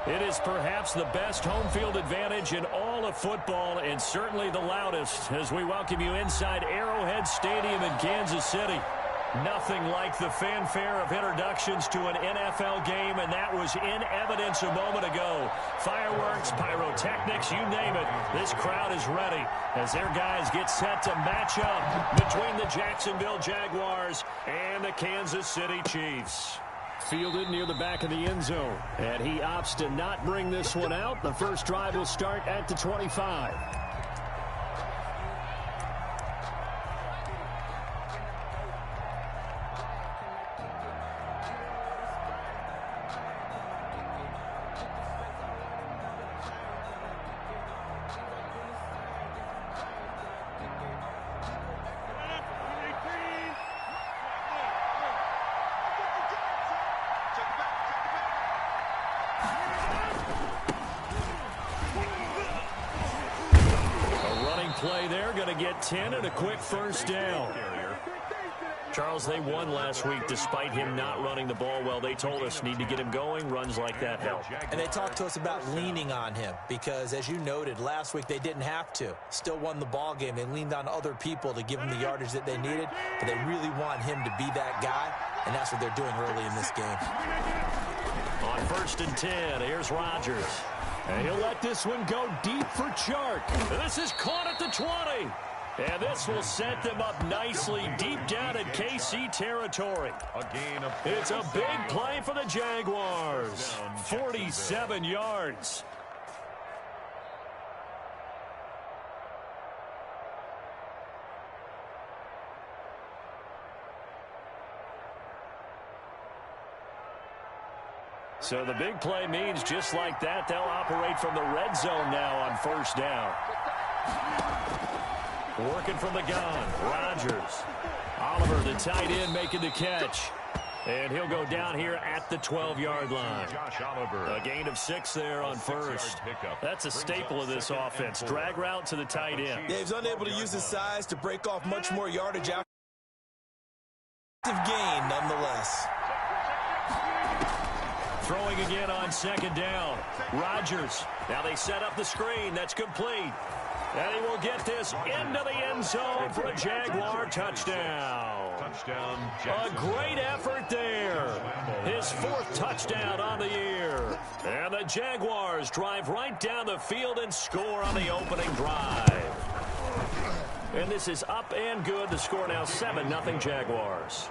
It is perhaps the best home field advantage in all of football and certainly the loudest as we welcome you inside Arrowhead Stadium in Kansas City. Nothing like the fanfare of introductions to an NFL game, and that was in evidence a moment ago. Fireworks, pyrotechnics, you name it. This crowd is ready as their guys get set to match up between the Jacksonville Jaguars and the Kansas City Chiefs. Fielded near the back of the end zone, and he opts to not bring this one out. The first drive will start at the 25. Play there, going to get 10 and a quick first down. Charles, they won last week despite him not running the ball well. They told us need to get him going. Runs like that help. And they talked to us about leaning on him because, as you noted, last week they didn't have to. Still won the ball game. They leaned on other people to give them the yardage that they needed, but they really want him to be that guy, and that's what they're doing early in this game. On 1st and 10, here's Rodgers. And he'll let this one go deep for Chark. This is caught at the 20. And this will set them up nicely deep down in KC territory. It's a big play for the Jaguars. 47 yards. So the big play means just like that, they'll operate from the red zone now on first down. Working from the gun, Rodgers. Oliver, the tight end, making the catch. And he'll go down here at the 12-yard line. A gain of 6 there on first. That's a staple of this offense. Drag route to the tight end. Yeah, he's unable to use his size to break off much more yardage after gain nonetheless. Throwing again on 2nd down. Rodgers. Now they set up the screen. That's complete. And he will get this into the end zone for a Jaguar touchdown. A great effort there. His 4th touchdown on the year. And the Jaguars drive right down the field and score on the opening drive. And this is up and good. The score now 7-0 Jaguars.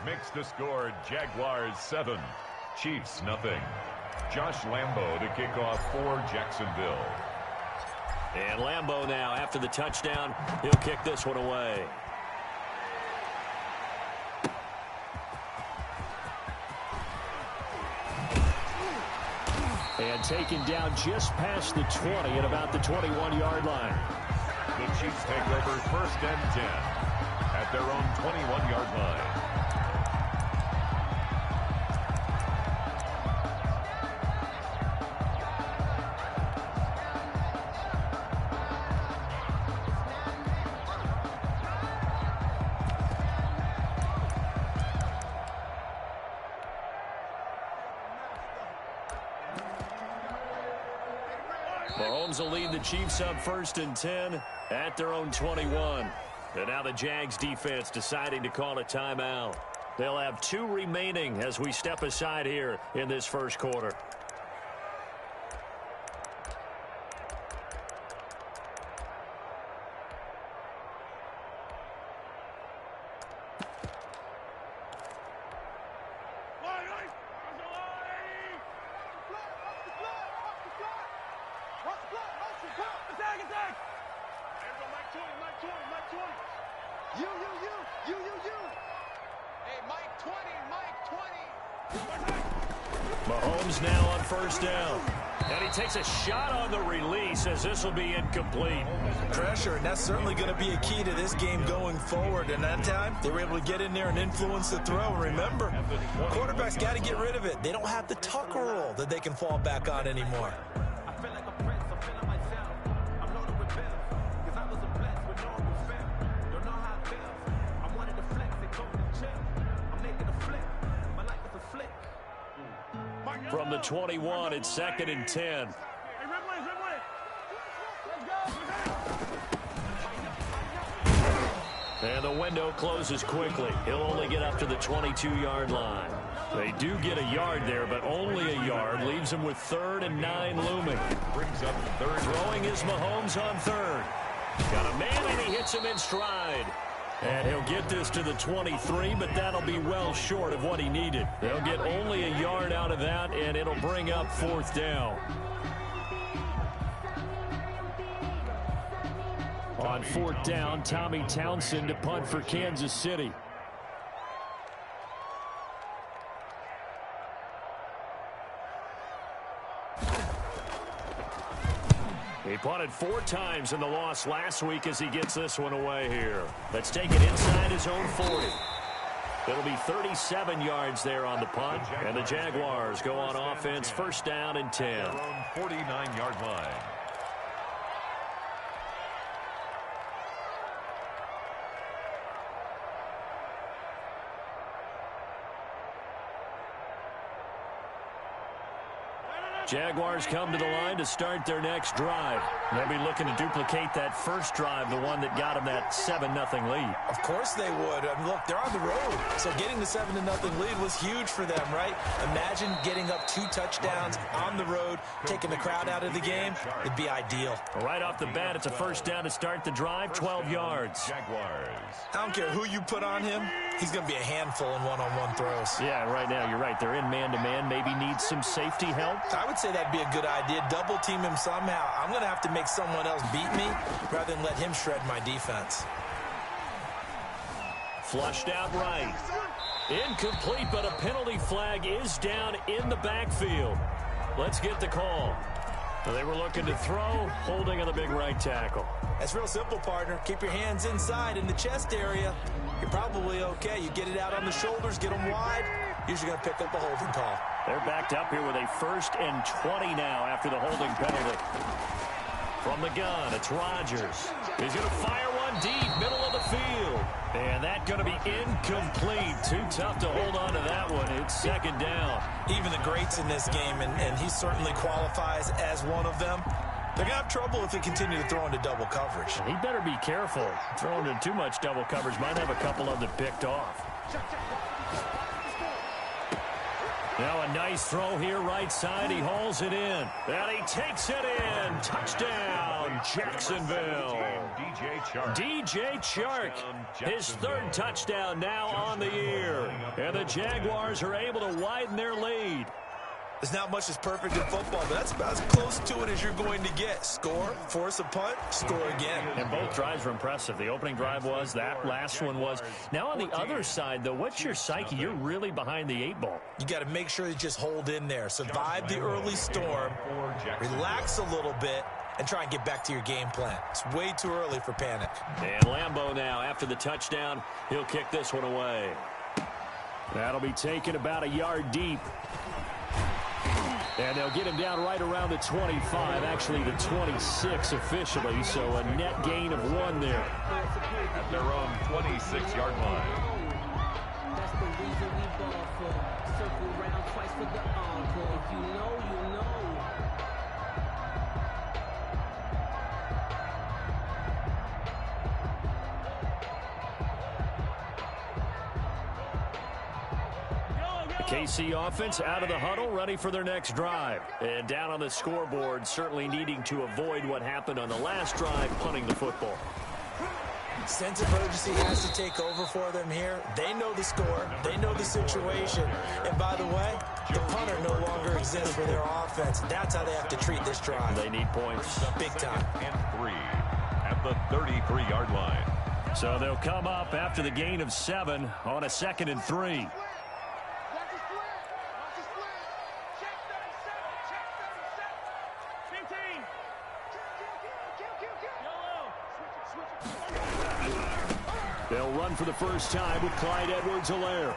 Makes the score Jaguars 7. Chiefs nothing. Josh Lambo to kick off for Jacksonville. And Lambo now, after the touchdown, he'll kick this one away. And taken down just past the 20 at about the 21-yard line. The Chiefs take over 1st and 10 at their own 21-yard line. Mahomes will lead the Chiefs up 1st and 10 at their own 21. And now the Jags defense deciding to call a timeout. They'll have 2 remaining as we step aside here in this first quarter. Mahomes now on 1st down. And he takes a shot on the release as this will be incomplete. Pressure, and that's certainly going to be a key to this game going forward. And that time, they were able to get in there and influence the throw. And remember, quarterbacks got to get rid of it. They don't have the Tucker rule that they can fall back on anymore. From from the 21. It's 2nd and 10. And the window closes quickly. He'll only get up to the 22-yard line. They do get a yard there, but only a yard. Leaves him with 3rd and 9 looming. Brings up 3rd. Throwing is Mahomes on 3rd. Got a man, and he hits him in stride. And he'll get this to the 23, but that'll be well short of what he needed. They'll get only a yard out of that, and it'll bring up 4th down. On 4th down, Tommy Townsend to punt for Kansas City. He punted 4 times in the loss last week as he gets this one away here. Let's take it inside his own 40. It'll be 37 yards there on the punt, and the Jaguars go on offense, 1st down and 10. Their own 49-yard line. Jaguars come to the line to start their next drive. They'll be looking to duplicate that first drive, the one that got them that 7-0 lead. Of course they would. I mean, look, they're on the road, so getting the 7-0 lead was huge for them, right? Imagine getting up 2 touchdowns on the road, taking the crowd out of the game. It'd be ideal. Right off the bat, it's a 1st down to start the drive, 12 yards. Jaguars. I don't care who you put on him. He's going to be a handful in one-on-one throws. Yeah, right now, you're right. They're in man-to-man. Maybe needs some safety help. I would say that'd be a good idea. Double team him somehow. I'm going to have to make someone else beat me rather than let him shred my defense. Flushed out right. Incomplete, but a penalty flag is down in the backfield. Let's get the call. They were looking to throw, holding on the big right tackle. That's real simple, partner. Keep your hands inside in the chest area. You're probably okay. You get it out on the shoulders, get them wide. Usually going to pick up a holding call. They're backed up here with a 1st and 20 now after the holding penalty. From the gun, it's Rodgers. He's going to fire one deep, middle of the field. And that's going to be incomplete. Too tough to hold on to that one. It's 2nd down. Even the greats in this game, and he certainly qualifies as one of them, they're going to have trouble if they continue to throw into double coverage. He better be careful. Throwing into too much double coverage might have a couple of them picked off. Now a nice throw here, right side. He hauls it in. And he takes it in. Touchdown, Jacksonville. DJ Chark. His 3rd touchdown now on the year. And the Jaguars are able to widen their lead. There's not much that's perfect in football, but that's about as close to it as you're going to get. Score, force a punt, score again. And both drives were impressive. The opening drive was, that last one was. Now on the other side, though, what's your psyche? You're really behind the 8 ball. You got to make sure you just hold in there. Survive the early storm, relax a little bit, and try and get back to your game plan. It's way too early for panic. And Lambeau now, after the touchdown, he'll kick this one away. That'll be taken about a yard deep. And they'll get him down right around the 25, actually the 26 officially, so a net gain of 1 there. At their own 26-yard line. That's the reason we ball for. Circle round twice for the encore. If you know, you know. KC offense out of the huddle, ready for their next drive. And down on the scoreboard, certainly needing to avoid what happened on the last drive, punting the football. Sense of urgency has to take over for them here. They know the score. They know the situation. And by the way, the punter no longer exists for their offense. That's how they have to treat this drive. They need points. Big time. And 3 at the 33-yard line. So they'll come up after the gain of 7 on a 2nd and 3. They'll run for the first time with Clyde Edwards-Helaire.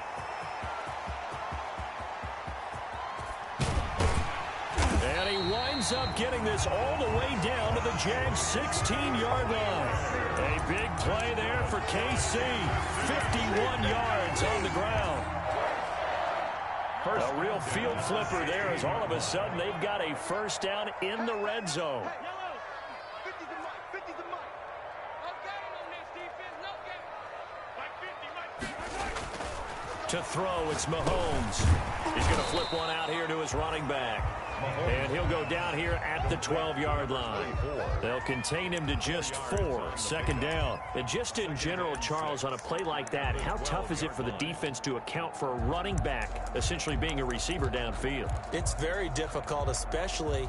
And he winds up getting this all the way down to the Jags' 16-yard line. A big play there for KC. 51 yards on the ground. A real field flipper there as all of a sudden they've got a first down in the red zone. To throw, it's Mahomes. He's going to flip one out here to his running back. And he'll go down here at the 12-yard line. They'll contain him to just 4, second down. And just in general, Charles, on a play like that, how tough is it for the defense to account for a running back essentially being a receiver downfield? It's very difficult, especially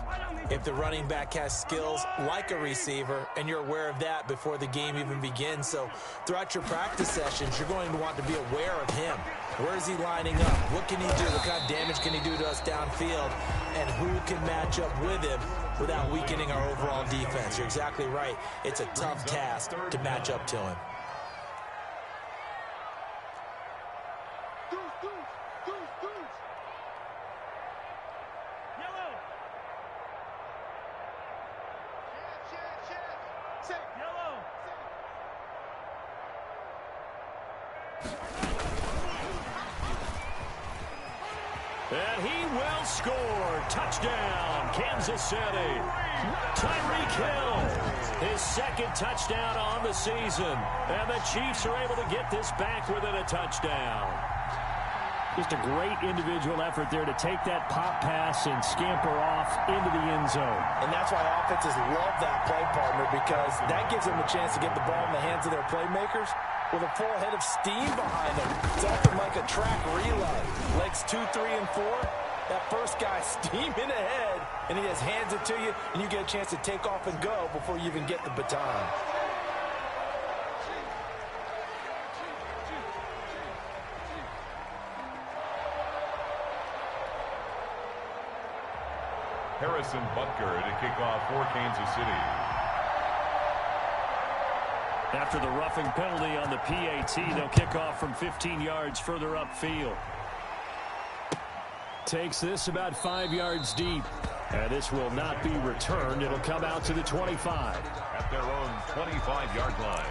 if the running back has skills like a receiver, and you're aware of that before the game even begins. So throughout your practice sessions, you're going to want to be aware of him. Where is he lining up? What can he do? What kind of damage can he do to us downfield? And who can match up with him without weakening our overall defense? You're exactly right. It's a tough task to match up to him. And he will score. Touchdown, Kansas City. Tyreek Hill, his second touchdown on the season. And the Chiefs are able to get this back within a touchdown. Just a great individual effort there to take that pop pass and scamper off into the end zone. And that's why offenses love that play, partner, because that gives them a chance to get the ball in the hands of their playmakers with a full head of steam behind them. It's often like a track relay. Legs 2, 3, and 4. That first guy steaming ahead, and he just hands it to you, and you get a chance to take off and go before you even get the baton. Harrison Butker to kick off for Kansas City. After the roughing penalty on the PAT, they'll kick off from 15 yards further upfield. Takes this about 5 yards deep. And this will not be returned. It'll come out to the 25. At their own 25-yard line.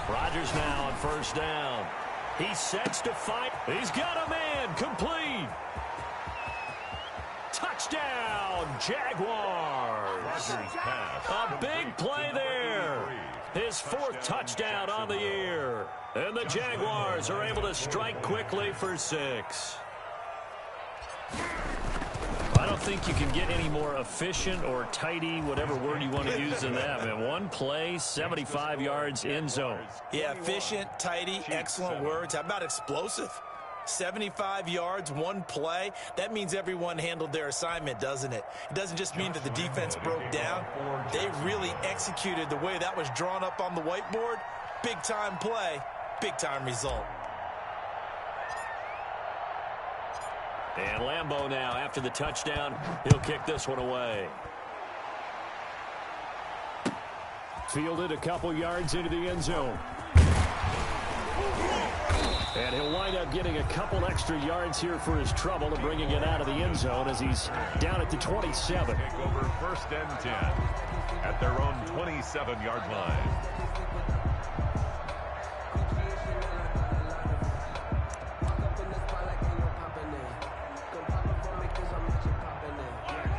Rodgers now on first down. He sets to fight. He's got a man. Complete. Touchdown, Jaguars. A big play there. His 4th touchdown on the year. And the Jaguars are able to strike quickly for 6. I don't think you can get any more efficient or tidy, whatever word you want to use in that. Man, one play, 75 yards in zone. Yeah, efficient, tidy, excellent words. How about explosive? 75 yards, one play. That means everyone handled their assignment, doesn't it? It doesn't just mean that the defense broke down. They really executed the way that was drawn up on the whiteboard. Big-time play, big-time result. And Lambeau now, after the touchdown, he'll kick this one away. Fielded a couple yards into the end zone. And he'll wind up getting a couple extra yards here for his trouble and bringing it out of the end zone as he's down at the 27. Take over 1st and 10 at their own 27-yard line.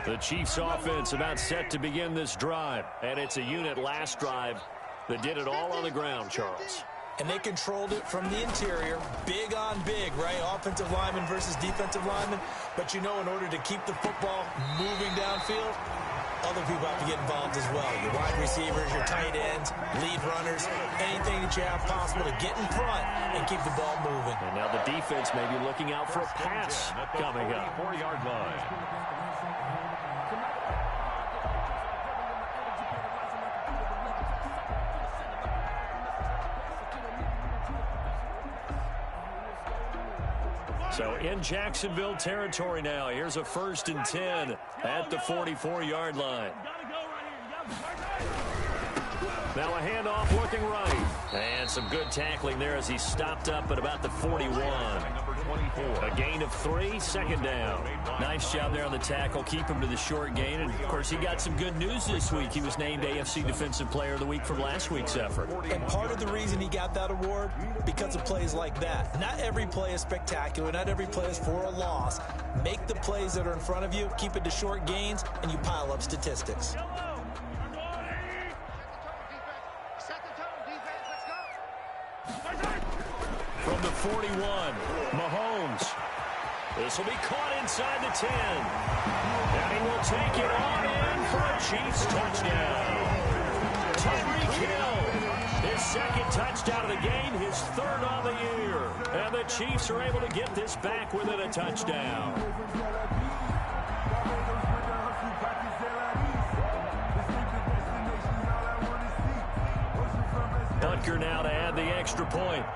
The Chiefs offense about set to begin this drive. And it's a unit last drive that did it all on the ground, Charles. And they controlled it from the interior. Big on big, right? Offensive lineman versus defensive lineman. But you know, in order to keep the football moving downfield, other people have to get involved as well. Your wide receivers, your tight ends, lead runners, anything that you have possible to get in front and keep the ball moving. And now the defense may be looking out for a pass coming up. 4-yard line. So in Jacksonville territory now. Here's a 1st and 10 at the 44-yard line. Now a handoff looking right. And some good tackling there as he stopped up at about the 41. A gain of 3, 2nd down. Nice job there on the tackle. Keep him to the short gain. And, of course, he got some good news this week. He was named AFC Defensive Player of the Week from last week's effort. And part of the reason he got that award, because of plays like that. Not every play is spectacular. Not every play is for a loss. Make the plays that are in front of you, keep it to short gains, and you pile up statistics. From the 41, Mahomes. This will be caught inside the 10. And he will take it on in for a Chiefs touchdown. Tyreek Hill, his 2nd touchdown of the game, his 3rd on the year. And the Chiefs are able to get this back within a touchdown. Butker now to add the extra point.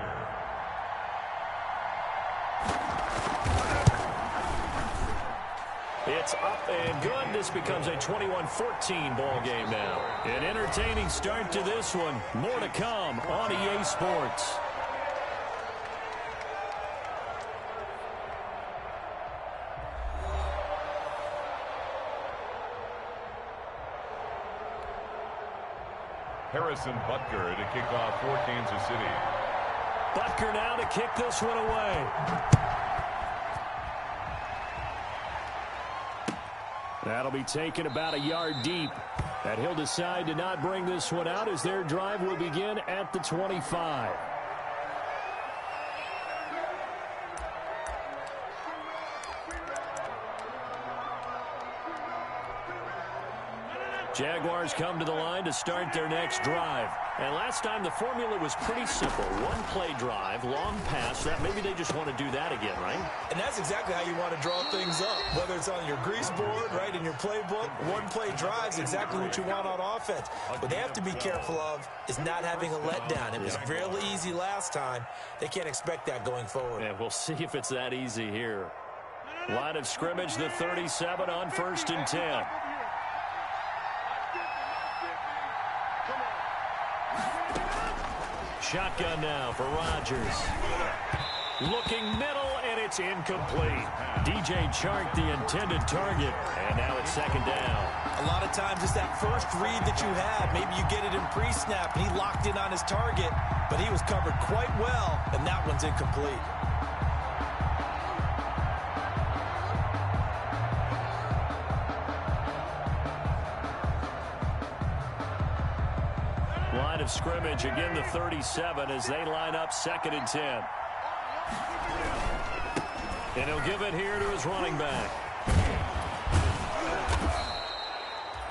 It's up and good. This becomes a 21-14 ball game now. An entertaining start to this one. More to come on EA Sports. Harrison Butker to kick off for Kansas City. Butker now to kick this one away. That'll be taken about a yard deep. And he'll decide to not bring this one out as their drive will begin at the 25. Jaguars come to the line to start their next drive. And last time the formula was pretty simple. One play drive, long pass. That maybe they just want to do that again, right? And that's exactly how you want to draw things up. Whether it's on your grease board, right, in your playbook, one play drive is exactly what you want on offense. What they have to be careful of is not having a letdown. It was really easy last time. They can't expect that going forward. And we'll see if it's that easy here. Line of scrimmage, the 37 on 1st and 10. Shotgun now for Rodgers. Looking middle, and it's incomplete. DJ Chark, the intended target. And now it's 2nd down. A lot of times it's that first read that you have. Maybe you get it in pre-snap, and he locked in on his target, but he was covered quite well, and that one's incomplete. Line of scrimmage, again the 37 as they line up 2nd and 10. And he'll give it here to his running back.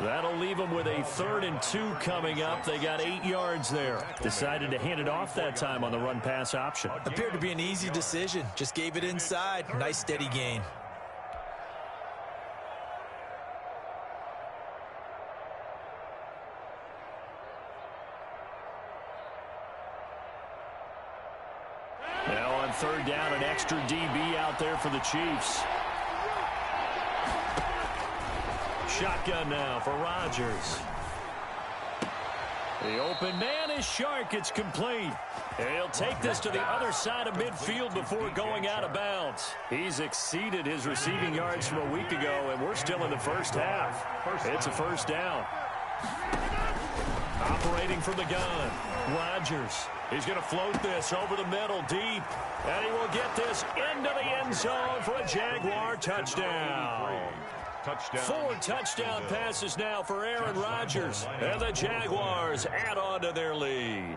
That'll leave him with a 3rd and 2 coming up. They got 8 yards there. Decided to hand it off that time on the run-pass option. Appeared to be an easy decision. Just gave it inside. Nice steady gain. Now on 3rd down, an extra DB out there for the Chiefs. Shotgun now for Rodgers. The open man is Chark. It's complete. He'll take this to the other side of midfield before going out of bounds. He's exceeded his receiving yards from a week ago, and we're still in the first half. It's a 1st down. Operating from the gun, Rodgers. He's going to float this over the middle deep, and he will get this into the end zone for a Jaguar touchdown. 4 touchdown passes now for Aaron Rodgers, and the Jaguars add on to their lead.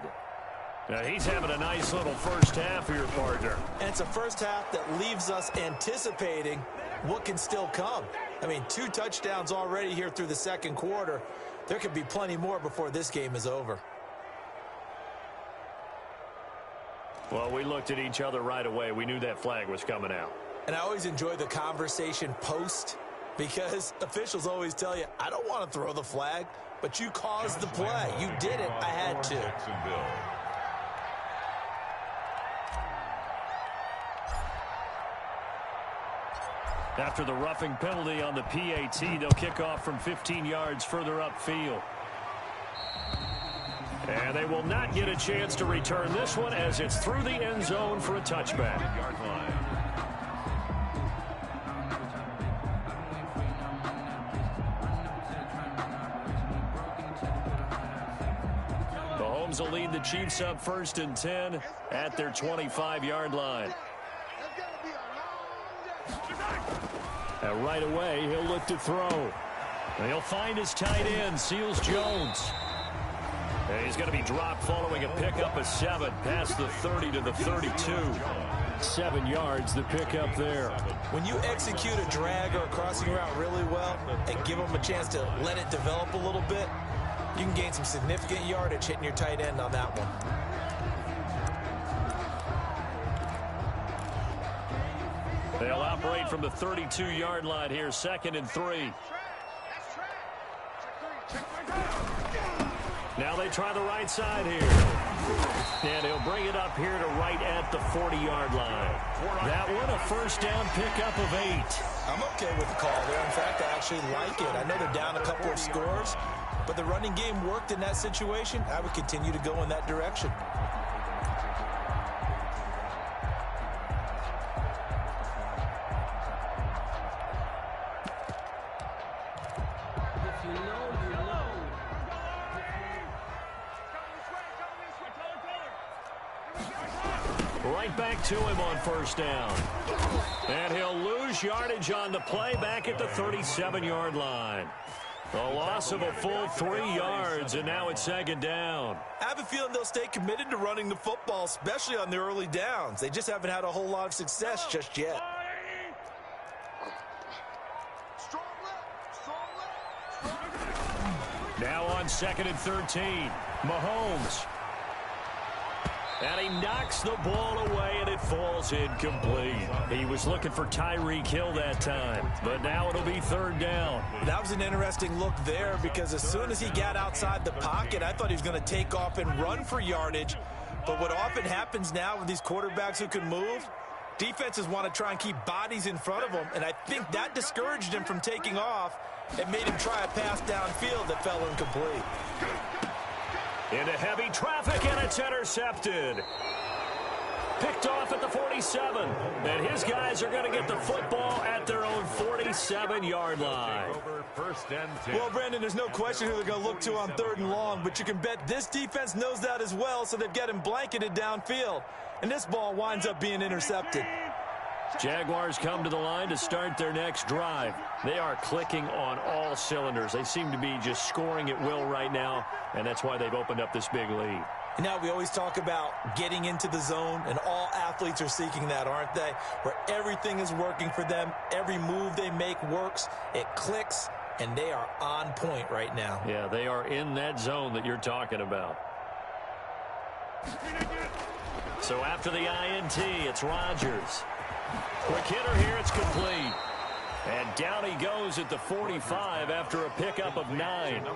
Now he's having a nice little first half here, partner. And it's a first half that leaves us anticipating what can still come. I mean, 2 touchdowns already here through the 2nd quarter. There could be plenty more before this game is over. Well, we looked at each other right away. We knew that flag was coming out. And I always enjoy the conversation post, because officials always tell you, I don't want to throw the flag, but you caused the play. You did it. I had to. After the roughing penalty on the PAT, they'll kick off from 15 yards further upfield. And they will not get a chance to return this one as it's through the end zone for a touchback. Mahomes will lead the Chiefs up 1st and 10 at their 25-yard line. And right away, he'll look to throw. He'll find his tight end, Seals Jones. And he's going to be dropped following a pickup of 7 past the 30 to the 32. 7 yards, the pickup there. When you execute a drag or a crossing route really well and give them a chance to let it develop a little bit, you can gain some significant yardage hitting your tight end on that one. They'll operate from the 32-yard line here, 2nd and 3. Now they try the right side here. And he'll bring it up here to right at the 40-yard line. That one, a first down pickup of 8. I'm okay with the call there. In fact, I actually like it. I know they're down a couple of scores, but the running game worked in that situation. I would continue to go in that direction. Right back to him on first down. And he'll lose yardage on the play back at the 37-yard line. A loss of a full 3 yards, and now it's 2nd down. I have a feeling they'll stay committed to running the football, especially on the early downs. They just haven't had a whole lot of success just yet. Now on 2nd and 13, Mahomes. And he knocks the ball away, and it falls incomplete. He was looking for Tyreek Hill that time, but now it'll be 3rd down. That was an interesting look there because as soon as he got outside the pocket, I thought he was going to take off and run for yardage. But what often happens now with these quarterbacks who can move, defenses want to try and keep bodies in front of them, and I think that discouraged him from taking off and made him try a pass downfield that fell incomplete. Into heavy traffic, and it's intercepted. Picked off at the 47. And his guys are going to get the football at their own 47-yard line. Well, Brandon, there's no question who they're going to look to on 3rd and long, but you can bet this defense knows that as well, so they've got him blanketed downfield. And this ball winds up being intercepted. Jaguars come to the line to start their next drive. They are clicking on all cylinders. They seem to be just scoring at will right now, and that's why they've opened up this big lead. And now we always talk about getting into the zone, and all athletes are seeking that, aren't they? Where everything is working for them, every move they make works, it clicks, and they are on point right now. Yeah, they are in that zone that you're talking about. So after the INT, it's Rodgers. Quick hitter here, it's complete. And down he goes at the 45 after a pickup of 9.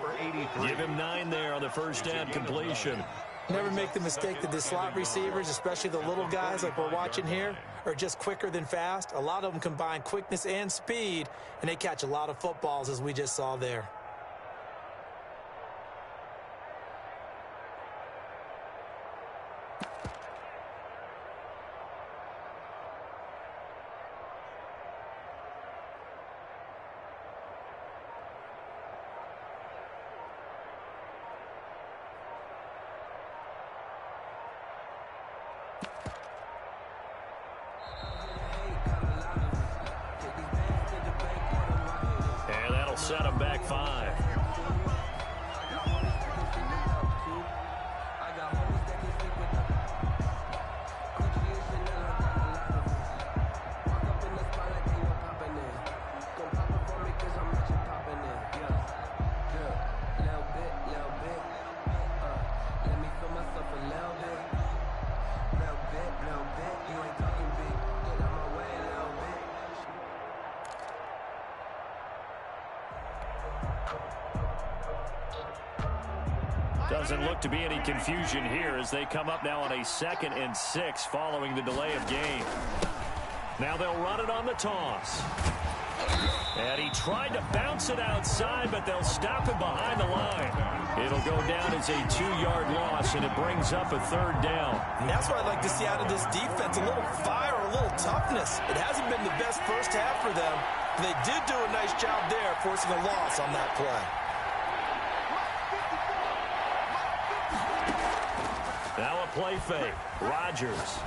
Give him 9 there on the first down completion. Never make the mistake that the slot receivers, especially the little guys like we're watching here, are just quicker than fast. A lot of them combine quickness and speed, and they catch a lot of footballs, as we just saw there. Set him back 5. Doesn't look to be any confusion here as they come up now on a 2nd and 6 following the delay of game. Now they'll run it on the toss. And he tried to bounce it outside, but they'll stop him behind the line. It'll go down as a 2-yard loss, and it brings up a 3rd down. And that's what I'd like to see out of this defense, a little fire, a little toughness. It hasn't been the best first half for them, but they did do a nice job there, forcing a loss on that play. Now a play fake. Rodgers.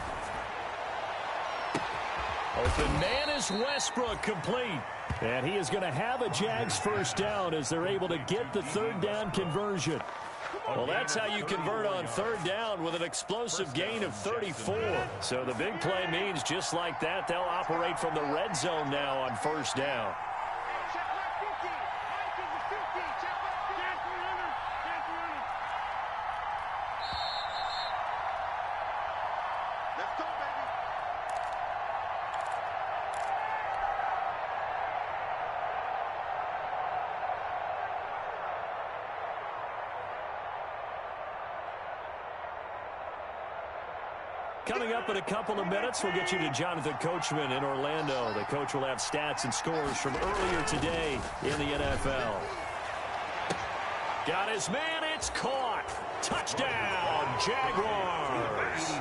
Open man is Westbrook, complete. And he is going to have a Jags first down as they're able to get the 3rd down conversion. Well, that's how you convert on 3rd down with an explosive gain of 34. So the big play means just like that, they'll operate from the red zone now on 1st down. Coming up in a couple of minutes, we'll get you to Jonathan Coachman in Orlando. The coach will have stats and scores from earlier today in the NFL. Got his man, it's caught. Touchdown, Jaguars.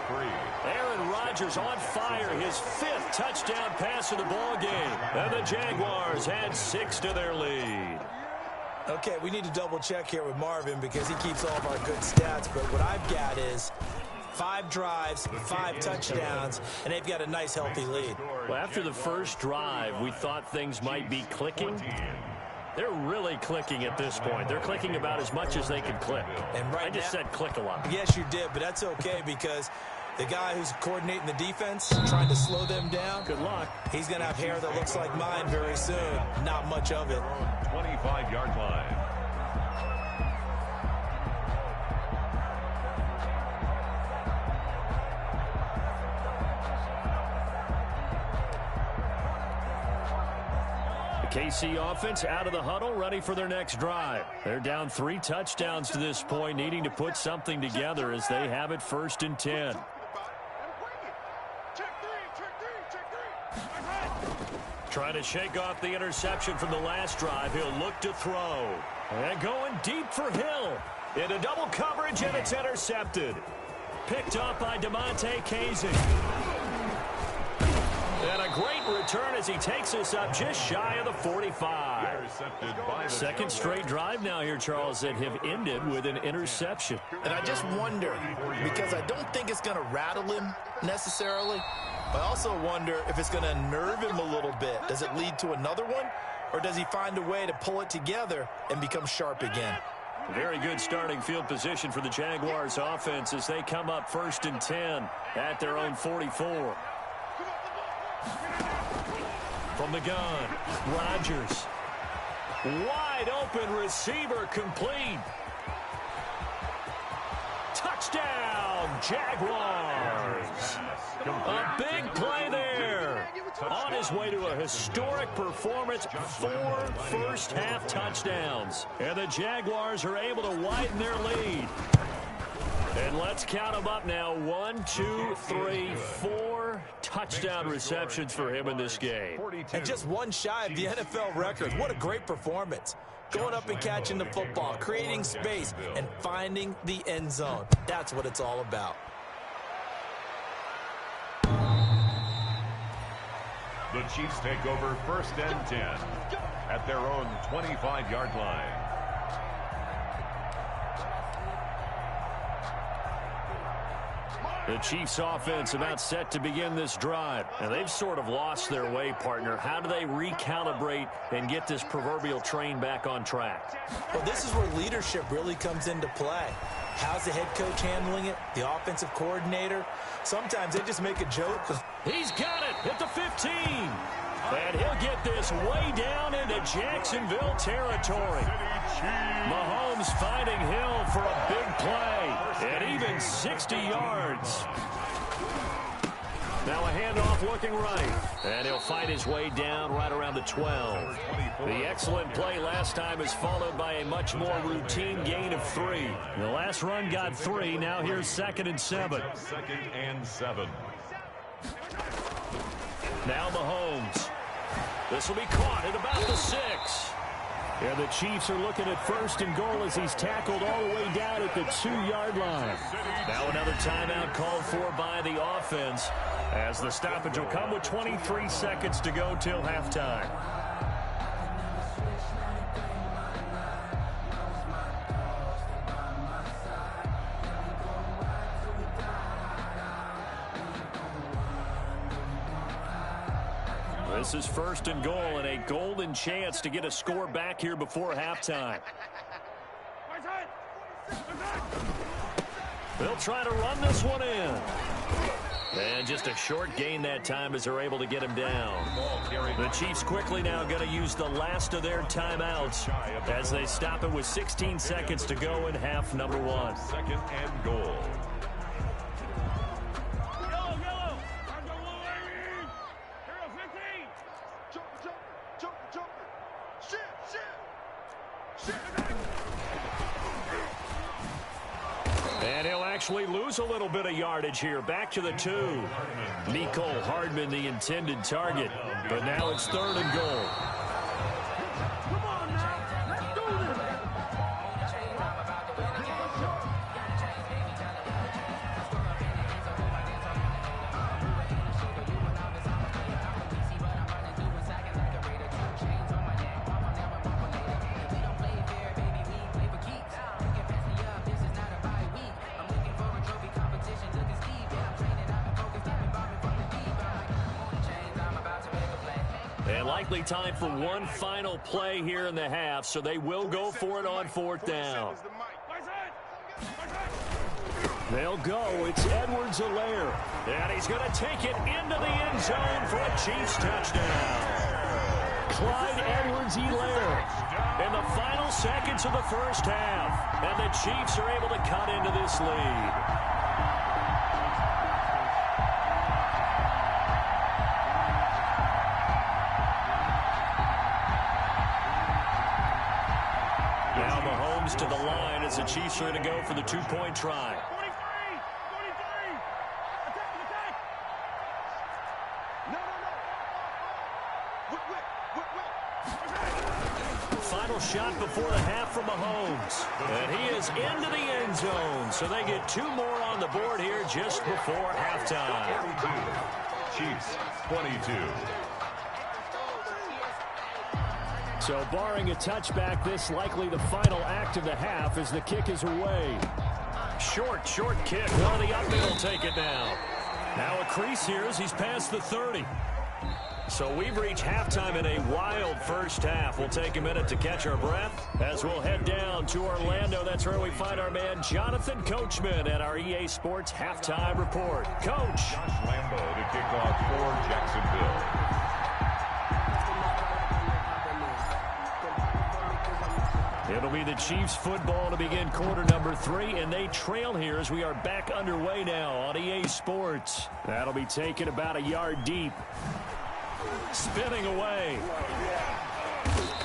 Aaron Rodgers on fire, his 5th touchdown pass of the ball game. And the Jaguars add 6 to their lead. Okay, we need to double check here with Marvin because he keeps all of our good stats, but what I've got is 5 drives, 5 touchdowns, and they've got a nice, healthy lead. Well, after the first drive, we thought things might be clicking. They're really clicking at this point. They're clicking about as much as they can click. And right I just said click a lot. Yes, you did, but that's okay because the guy who's coordinating the defense, trying to slow them down, good luck. He's going to have hair that looks like mine very soon. Not much of it. 25-yard line. KC offense out of the huddle, ready for their next drive. They're down 3 touchdowns to this point, needing to put something together as they have it 1st and 10. Trying to shake off the interception from the last drive. He'll look to throw. And going deep for Hill. Into double coverage, and it's intercepted. Picked up by DeMonte Kazee. And a great return as he takes us up just shy of the 45. 2nd straight drive now here, Charles, that have ended with an interception. And I just wonder, because I don't think it's going to rattle him necessarily, but I also wonder if it's going to nerve him a little bit. Does it lead to another one, or does he find a way to pull it together and become sharp again? Very good starting field position for the Jaguars offense as they come up 1st and 10 at their own 44. From the gun, Rodgers. Wide open receiver, complete. Touchdown, Jaguars. A big play there. On his way to a historic performance, 4 first-half touchdowns. And the Jaguars are able to widen their lead. And let's count them up now. 1, 2, 3, 4 touchdown receptions for him in this game. And just one shy of the NFL record. What a great performance. Going up and catching the football, creating space, and finding the end zone. That's what it's all about. The Chiefs take over 1st and 10 at their own 25-yard line. The Chiefs offense about set to begin this drive. And they've sort of lost their way, partner. How do they recalibrate and get this proverbial train back on track? Well, this is where leadership really comes into play. How's the head coach handling it? The offensive coordinator? Sometimes they just make a joke. He's got it at the 15. And he'll get this way down into Jacksonville territory. Mahomes finding Hill for a big play. And even 60 yards. Now a handoff looking right. And he'll find his way down right around the 12. The excellent play last time is followed by a much more routine gain of 3. The last run got 3. Now here's 2nd and 7. 2nd and 7. Now Mahomes. This will be caught at about the 6. And the Chiefs are looking at 1st and goal as he's tackled all the way down at the 2-yard line. Now another timeout called for by the offense as the stoppage will come with 23 seconds to go till halftime. This is 1st and goal and a golden chance to get a score back here before halftime. They'll try to run this one in. And just a short gain that time as they're able to get him down. The Chiefs quickly now going to use the last of their timeouts as they stop it with 16 seconds to go in half number 1. 2nd and goal. And he'll actually lose a little bit of yardage here. Back to the 2. Mecole Hardman, the intended target. But now it's 3rd and goal. Come on now, let's do this. And likely time for one final play here in the half, so they will go for it on 4th down. They'll go. It's Edwards-Helaire. And he's going to take it into the end zone for a Chiefs touchdown. Clyde Edwards-Helaire in the final seconds of the first half. And the Chiefs are able to cut into this lead. Now Mahomes to the line as the Chiefs are going to go for the 2-point try. Final shot before the half from Mahomes. And he is into the end zone. So they get 2 more on the board here just before halftime. 42. Chiefs 22. So barring a touchback, this likely the final act of the half as the kick is away. Short kick. Well, the up will take it down. Now a crease here as he's past the 30. So we've reached halftime in a wild first half. We'll take a minute to catch our breath as we'll head down to Orlando. That's where we find our man Jonathan Coachman at our EA Sports Halftime Report. Coach. Josh Lambo to kick off for Jacksonville. It'll be the Chiefs football to begin quarter number 3, and they trail here as we are back underway now on EA Sports. That'll be taken about a yard deep. Spinning away.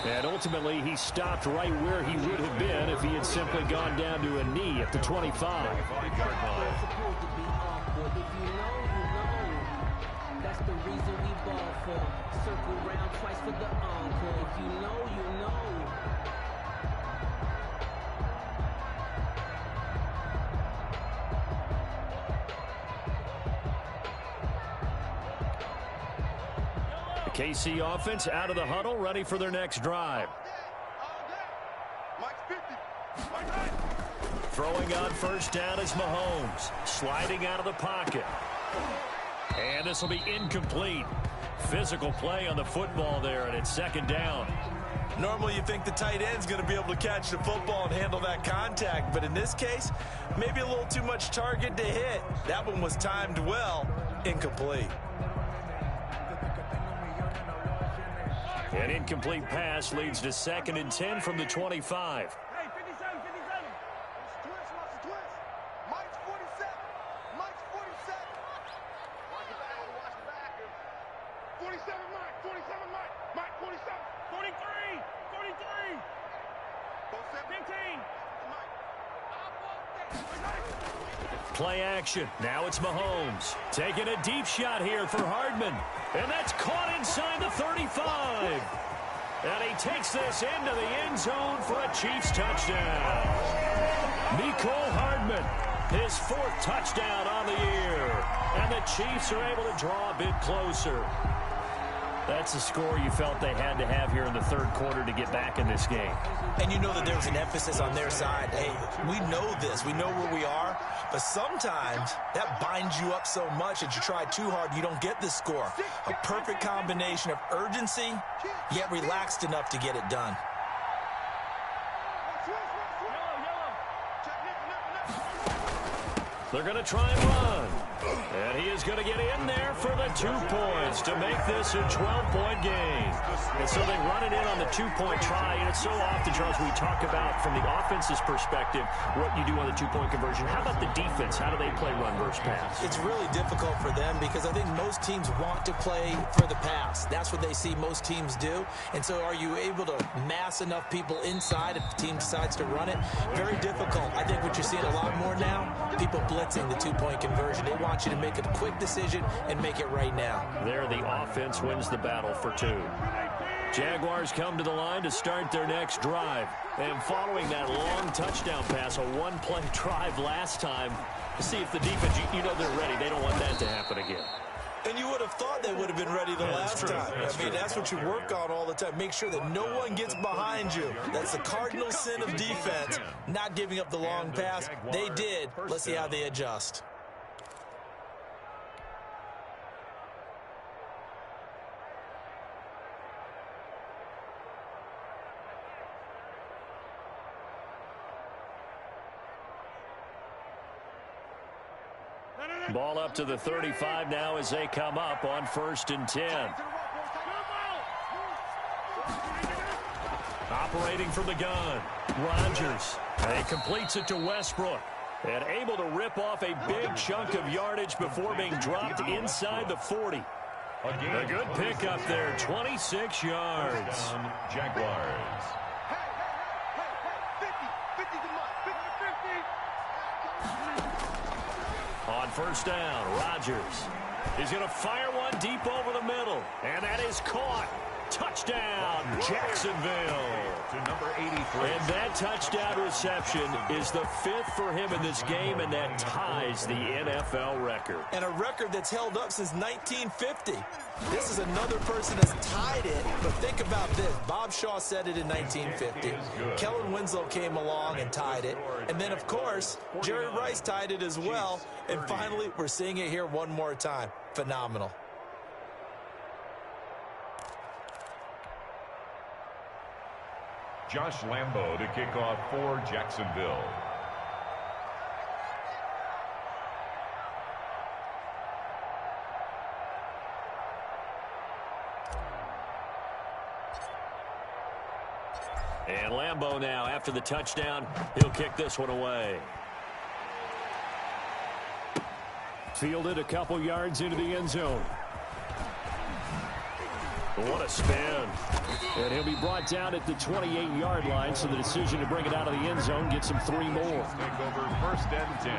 And ultimately, he stopped right where he would have been if he had simply gone down to a knee at the 25. That's the reason we ball for. Circle round twice for the encore. If you know, you know. The KC offense out of the huddle, ready for their next drive. Throwing on first down is Mahomes. Sliding out of the pocket. And this will be incomplete. Physical play on the football there, and it's 2nd down. Normally you think the tight end's going to be able to catch the football and handle that contact, but in this case, maybe a little too much target to hit. That one was timed well, incomplete. An incomplete pass leads to 2nd and 10 from the 25. Hey, 57. Twist, watch the twist. Mike's 47. Mike's 47. Watch the back. 47, Mike. 47, Mike. Mike, 47. 43. 43. 15. Mike. I want that. Play action. Now it's Mahomes. Taking a deep shot here for Hardman. And that's caught inside the 35. And he takes this into the end zone for a Chiefs touchdown. Mecole Hardman, his 4th touchdown on the year. And the Chiefs are able to draw a bit closer. That's the score you felt they had to have here in the 3rd quarter to get back in this game. And you know that there was an emphasis on their side. Hey, we know this. We know where we are. But sometimes that binds you up so much that you try too hard, you don't get the score. A perfect combination of urgency, yet relaxed enough to get it done. They're going to try and run. And he is going to get in there for the 2 points to make this a 12-point game. And so they run it in on the 2-point try. And it's so often, Charles, we talk about from the offense's perspective what you do on the 2-point conversion. How about the defense? How do they play run versus pass? It's really difficult for them because I think most teams want to play for the pass. That's what they see most teams do. And so are you able to mass enough people inside if the team decides to run it? Very difficult. I think what you're seeing a lot more now, people blitzing the 2-point conversion. They want you to make a quick decision and make it right now. There, the offense wins the battle for 2. Jaguars come to the line to start their next drive. And following that long touchdown pass, a 1-play drive last time, to see if the defense, you know they're ready. They don't want that to happen again. And you would have thought they would have been ready the last time. I mean, that's what you work on all the time. Make sure that no one gets behind you. That's the cardinal sin of defense, not giving up the long pass. They did. Let's see how they adjust. Ball up to the 35 now as they come up on 1st and 10. Operating from the gun, Rodgers. He completes it to Westbrook. And able to rip off a big chunk of yardage before being dropped inside the 40. A good pickup there, 26 yards. Jaguars. On 1st down, Rodgers. He's going to fire one deep over the middle. And that is caught. Touchdown, Jacksonville. To number 83. And that touchdown reception is the 5th for him in this game, and that ties the NFL record. And a record that's held up since 1950. This is another person that's tied it, but think about this. Bob Shaw said it in 1950. Kellen Winslow came along and tied it. And then, of course, Jerry Rice tied it as well. And finally, we're seeing it here one more time. Phenomenal. Josh Lambo to kick off for Jacksonville. And Lambo now, after the touchdown, he'll kick this one away. Fielded a couple yards into the end zone. What a spin. And he'll be brought down at the 28-yard line, so the decision to bring it out of the end zone gets him 3 more. Take over 1st and 10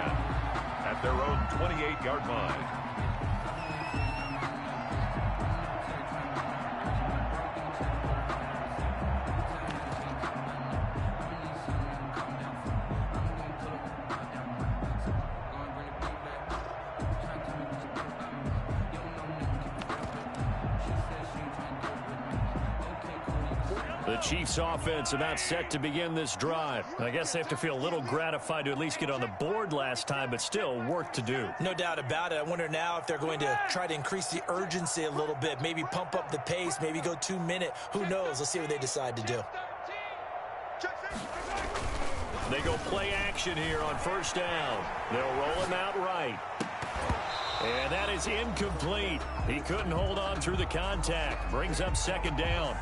at their own 28-yard line. The Chiefs offense about set to begin this drive. I guess they have to feel a little gratified to at least get on the board last time, but still work to do. No doubt about it. I wonder now if they're going to try to increase the urgency a little bit, maybe pump up the pace, maybe go 2-minute. Who knows? Let's see what they decide to do. They go play action here on 1st down. They'll roll him out right. And that is incomplete. He couldn't hold on through the contact. Brings up 2nd down.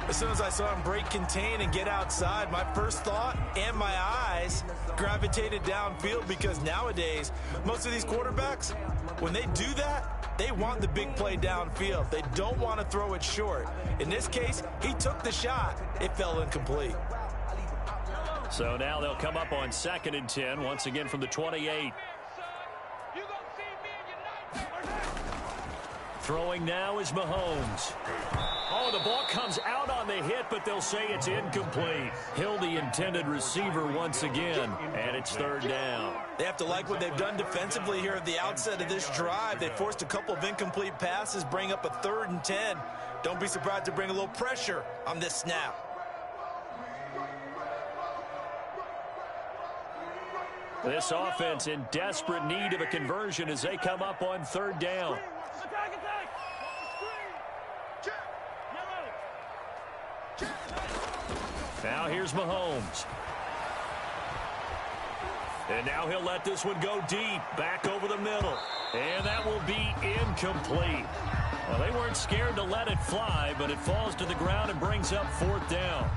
As soon as I saw him break contain and get outside, my first thought and my eyes gravitated downfield, because nowadays, most of these quarterbacks, when they do that, they want the big play downfield. They don't want to throw it short. In this case, he took the shot. It fell incomplete. So now they'll come up on 2nd and 10, once again from the 28. Throwing now is Mahomes. Oh, the ball comes out on the hit, but they'll say it's incomplete. Hill, the intended receiver once again, and it's 3rd down. They have to like what they've done defensively here at the outset of this drive. They forced a couple of incomplete passes, bring up a 3rd and 10. Don't be surprised to bring a little pressure on this snap. This offense in desperate need of a conversion as they come up on 3rd down. Now here's Mahomes. And now he'll let this one go deep, back over the middle. And that will be incomplete. Well, they weren't scared to let it fly, but it falls to the ground and brings up 4th down.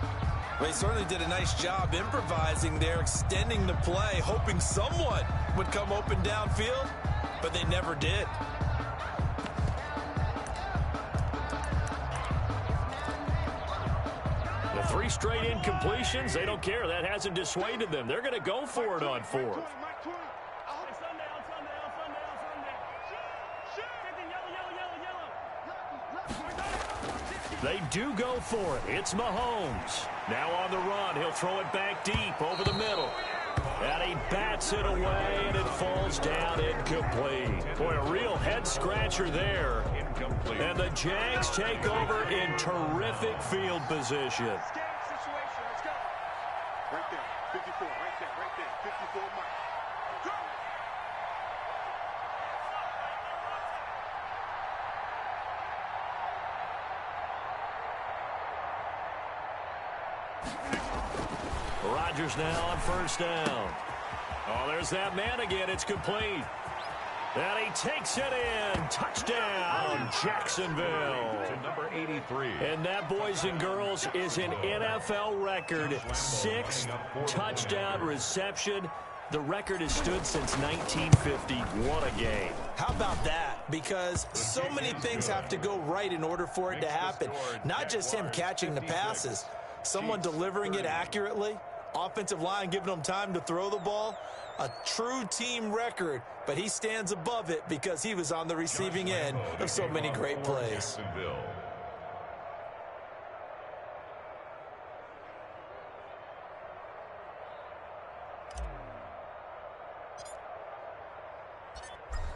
Well, he certainly did a nice job improvising there, extending the play, hoping someone would come open downfield, but they never did. The 3 straight incompletions, they don't care. That hasn't dissuaded them. They're going to go for it on 4th. They do go for it. It's Mahomes. Now on the run. He'll throw it back deep over the middle. And he bats it away, and it falls down incomplete. Boy, a real head-scratcher there. Incomplete. And the Jags take over in terrific field position. Right there, 54, right there, 54 mark. Go! Rodgers now on 1st down. Oh, there's that man again. It's complete. And he takes it in. Touchdown, Jacksonville. To number 83. And that, boys and girls, is an NFL record 6th touchdown reception. The record has stood since 1950. What a game. How about that? Because so many things have to go right in order for it to happen. Not just him catching the passes, someone delivering it accurately, offensive line giving them time to throw the ball. A true team record, but he stands above it because he was on the receiving end of so many great plays.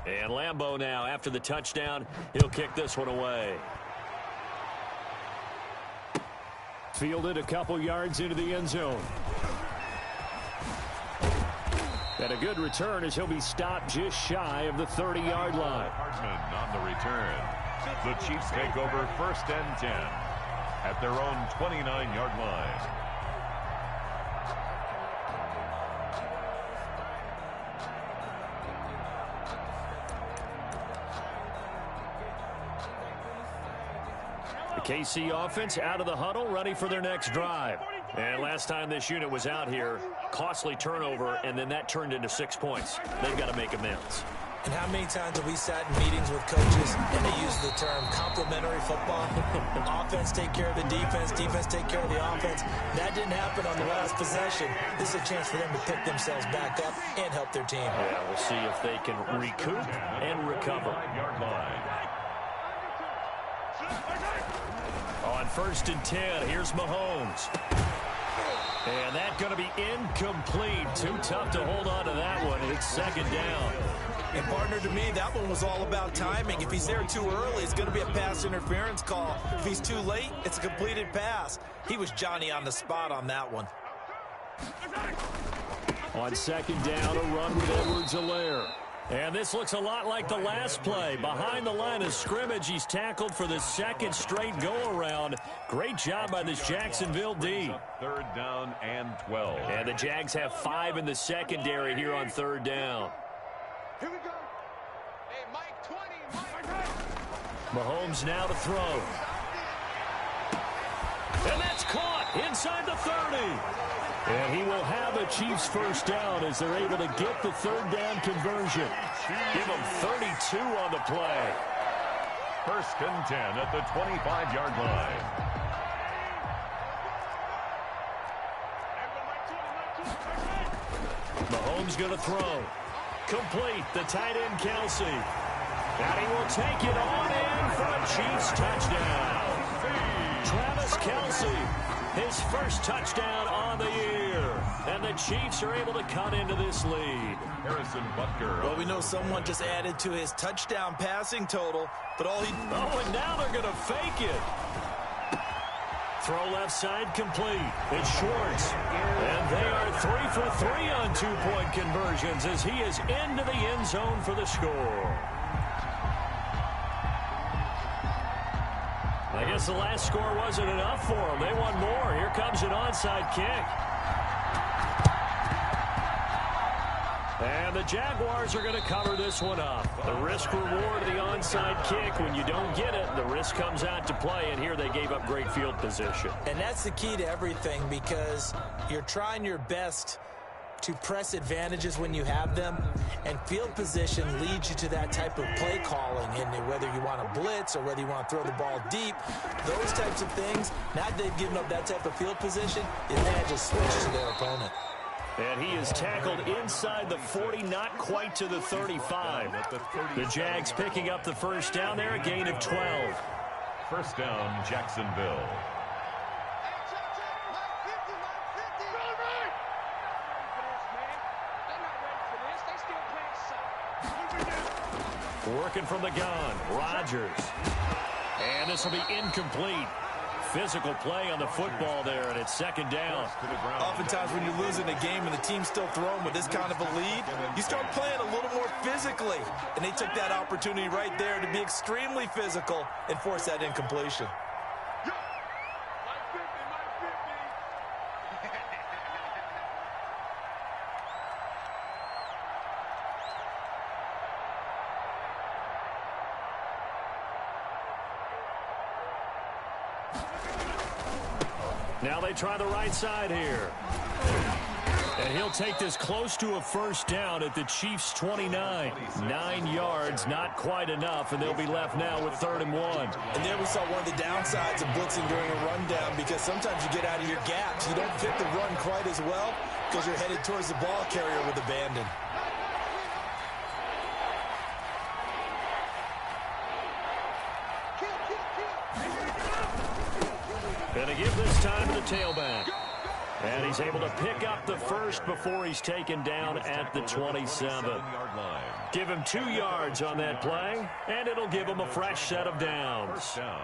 And Lambeau now, after the touchdown, he'll kick this one away. Fielded a couple yards into the end zone. And a good return as he'll be stopped just shy of the 30-yard line. Hartman on the return. The Chiefs take over 1st and 10 at their own 29-yard line. The KC offense out of the huddle, ready for their next drive. And last time this unit was out here, costly turnover, and then that turned into 6 points. They've got to make amends. And how many times have we sat in meetings with coaches and they use the term complementary football? Offense take care of the defense, defense take care of the offense. That didn't happen on the last possession. This is a chance for them to pick themselves back up and help their team. Yeah, we'll see if they can recoup and recover. On 1st and 10, here's Mahomes. And that's going to be incomplete. Too tough to hold on to that one. It's 2nd down. And partner, to me, that one was all about timing. If he's there too early, it's going to be a pass interference call. If he's too late, it's a completed pass. He was Johnny on the spot on that one. On 2nd down, a run with Edwards-Helaire. And this looks a lot like the last play. Behind the line of scrimmage, he's tackled for the 2nd straight go-around. Great job by this Jacksonville D. 3rd down and 12. And the Jags have 5 in the secondary here on 3rd down. Here we go. Hey, Mike 20. Mahomes now to throw. And that's caught inside the 30. And he will have a Chiefs 1st down as they're able to get the 3rd down conversion. Give them 32 on the play. 1st and 10 at the 25-yard line. Mahomes going to throw. Complete. The tight end, Kelsey. And he will take it on in for a Chiefs touchdown. Travis Kelsey, his first touchdown on the year. And the Chiefs are able to cut into this lead. Harrison Butker. Well, we know someone just added to his touchdown passing total, but all he... Oh, and now they're going to fake it. Throw left side complete. It's Schwartz. And they are 3 for 3 on two-point conversions as he is into the end zone for the score. I guess the last score wasn't enough for them. They want more. Here comes an onside kick. And the Jaguars are going to cover this one up. The risk-reward of the onside kick. When you don't get it, the risk comes out to play, and here they gave up great field position. And that's the key to everything, because you're trying your best to press advantages when you have them, and field position leads you to that type of play calling. And whether you want to blitz or whether you want to throw the ball deep, those types of things, now that they've given up that type of field position, the advantage switches to their opponent. And he is tackled inside the 40, not quite to the 35. The Jags picking up the first down there, a gain of 12. First down, Jacksonville. Working from the gun, Rodgers. And this will be incomplete. Physical play on the football there, and it's second down. Oftentimes when you're losing a game and the team's still throwing with this kind of a lead, you start playing a little more physically. And they took that opportunity right there to be extremely physical and force that incompletion. Now they try the right side here. And he'll take this close to a first down at the Chiefs' 29. 9 yards, not quite enough, and they'll be left now with 3rd and 1. And there we saw one of the downsides of blitzing during a rundown, because sometimes you get out of your gaps. You don't fit the run quite as well because you're headed towards the ball carrier with abandon. And to give this time to the tailback. And he's able to pick up the first before he's taken down at the 27. Give him 2 yards on that play, and it'll give him a fresh set of downs. First down.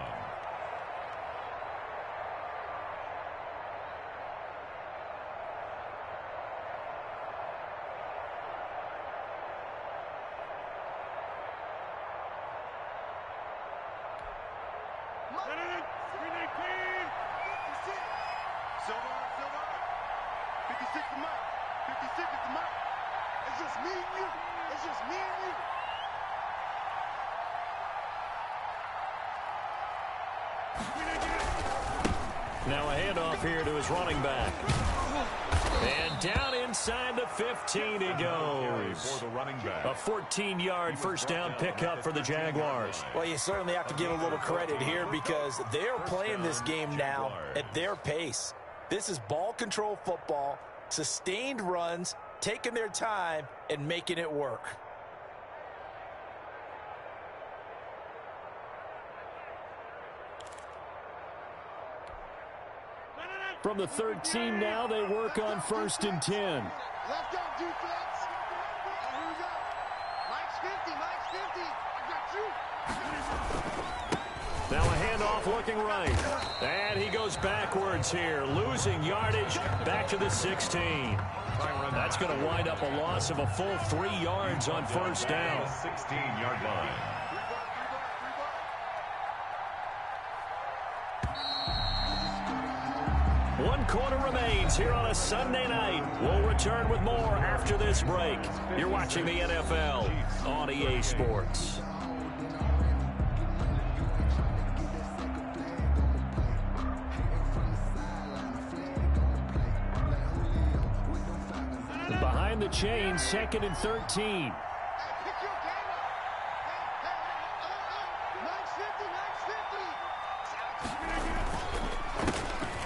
Now a handoff here to his running back. And down inside the 15 he goes. A 14-yard first down pickup for the Jaguars. Well, you certainly have to give a little credit here, because they're playing this game now at their pace. This is ball control football, sustained runs, taking their time, and making it work. From the 13 now, they work on 1st and 10. Left up, defense. Here we go. Mike's 50, Mike's 50. I got you. Now a handoff looking right. And he goes backwards here, losing yardage back to the 16. That's going to wind up a loss of a full 3 yards on first down. 16-yard line. 1 quarter remains here on a Sunday night. We'll return with more after this break. You're watching the NFL on EA Sports. Behind the chain, 2nd and 13.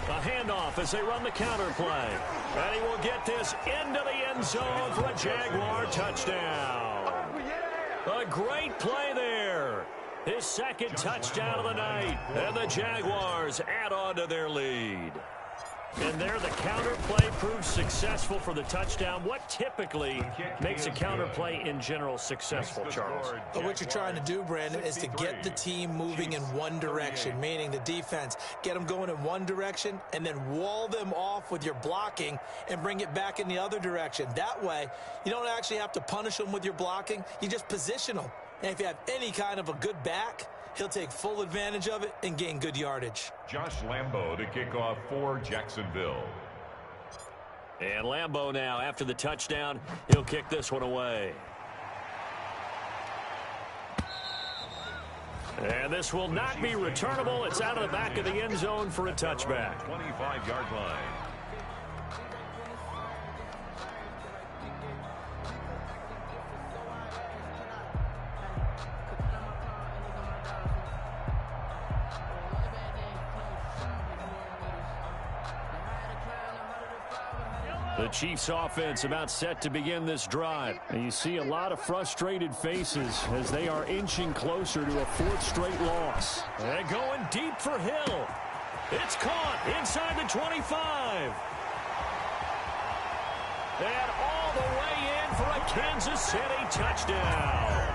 A handoff as they run the counter play. And he will get this into the end zone for a Jaguar touchdown. A great play there. His second touchdown of the night. And the Jaguars add on to their lead. And there the counter play proves successful for the touchdown. What typically makes a counter play in general successful, Charles? But what you're trying to do, Brandon, is to get the team moving in one direction, meaning the defense. Get them going in one direction and then wall them off with your blocking and bring it back in the other direction. That way, you don't actually have to punish them with your blocking. You just position them. And if you have any kind of a good back, he'll take full advantage of it and gain good yardage. Josh Lambo to kick off for Jacksonville. And Lambo now, after the touchdown, he'll kick this one away. And this will not be returnable. It's out of the back of the end zone for a touchback. 25-yard line. The Chiefs offense about set to begin this drive. And you see a lot of frustrated faces as they are inching closer to a fourth straight loss. And going deep for Hill. It's caught inside the 25. And all the way in for a Kansas City touchdown.